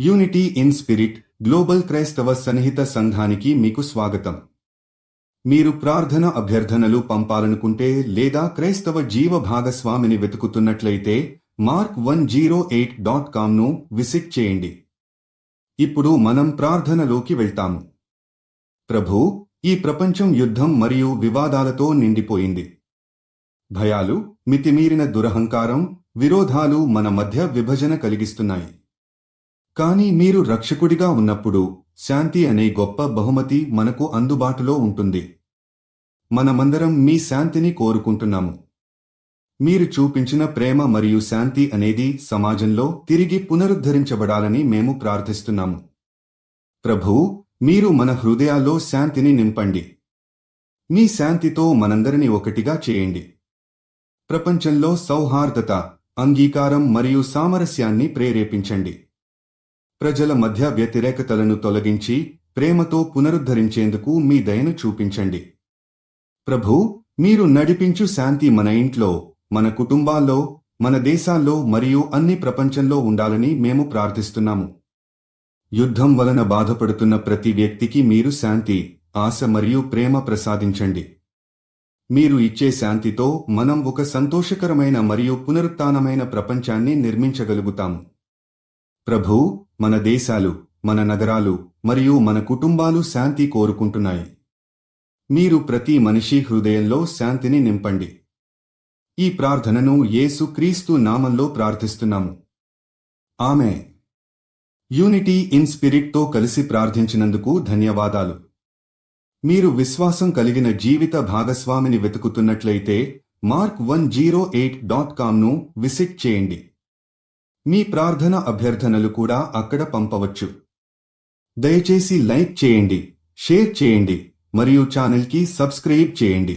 Unity in spirit global క్రైస్తవ సన్నిహిత సంఘానికి మీకు స్వాగతం. మీరు ప్రార్థన అభ్యర్థనలు పంపాలనుకుంటే లేదా క్రైస్తవ జీవ భాగస్వామిని వెతుకుతున్నట్లయితే mark108.comను విజిట్ చేయండి. ఇప్పుడు మనం ప్రార్థనలోకి వెళ్తాము. ప్రభూ, ఈ ప్రపంచం యుద్ధం మరియు వివాదాలతో నిండిపోయింది. భయాలు, మితిమీరిన దురహంకారం, విరోధాలు మన మధ్య విభజన కలిగిస్తున్నాయి. కానీ మీరు రక్షకుడిగా ఉన్నప్పుడు శాంతి అనే గొప్ప బహుమతి మనకు అందుబాటులో ఉంటుంది. మనమందరం మీ శాంతిని కోరుకుంటున్నాము. మీరు చూపించిన ప్రేమ మరియు శాంతి అనేది సమాజంలో తిరిగి పునరుద్ధరించబడాలని మేము ప్రార్థిస్తున్నాము. ప్రభూ, మీరు మన హృదయాల్లో శాంతిని నింపండి. మీ శాంతితో మనందరినీ ఒకటిగా చేయండి. ప్రపంచంలో సౌహార్దత, అంగీకారం మరియు సామరస్యాన్ని ప్రేరేపించండి. ప్రజల మధ్య వ్యతిరేకతలను తొలగించి ప్రేమతో పునరుద్ధరించేందుకు మీ దయను చూపించండి. ప్రభూ, మీరు నడిపించు శాంతి మన ఇంట్లో, మన కుటుంబాల్లో, మన దేశాల్లో మరియు అన్ని ప్రపంచంలో ఉండాలని మేము ప్రార్థిస్తున్నాము. యుద్ధం వలన బాధపడుతున్న ప్రతి వ్యక్తికి మీరు శాంతి, ఆశ మరియు ప్రేమ ప్రసాదించండి. మీరు ఇచ్చే శాంతితో మనం ఒక సంతోషకరమైన మరియు పునరుత్థానమైన ప్రపంచాన్ని నిర్మించగలుగుతాము. ప్రభూ, మన దేశాలు, మన నగరాలు మరియు మన కుటుంబాలు శాంతి కోరుకుంటున్నాయి. మీరు ప్రతి మనిషి హృదయంలో శాంతిని నింపండి. ఈ ప్రార్థనను యేసు క్రీస్తు నామంలో ప్రార్థిస్తున్నాము. ఆమేన్. యూనిటీ ఇన్ స్పిరిట్తో కలిసి ప్రార్థించినందుకు ధన్యవాదాలు. మీరు విశ్వాసం కలిగిన జీవిత భాగస్వామిని వెతుకుతున్నట్లయితే mark108.comను విజిట్ చేయండి. మీ ప్రార్థన అభ్యర్థనలు కూడా అక్కడ పంపవచ్చు. దయచేసి లైక్ చేయండి, షేర్ చేయండి మరియు ఛానల్కి సబ్స్క్రైబ్ చేయండి.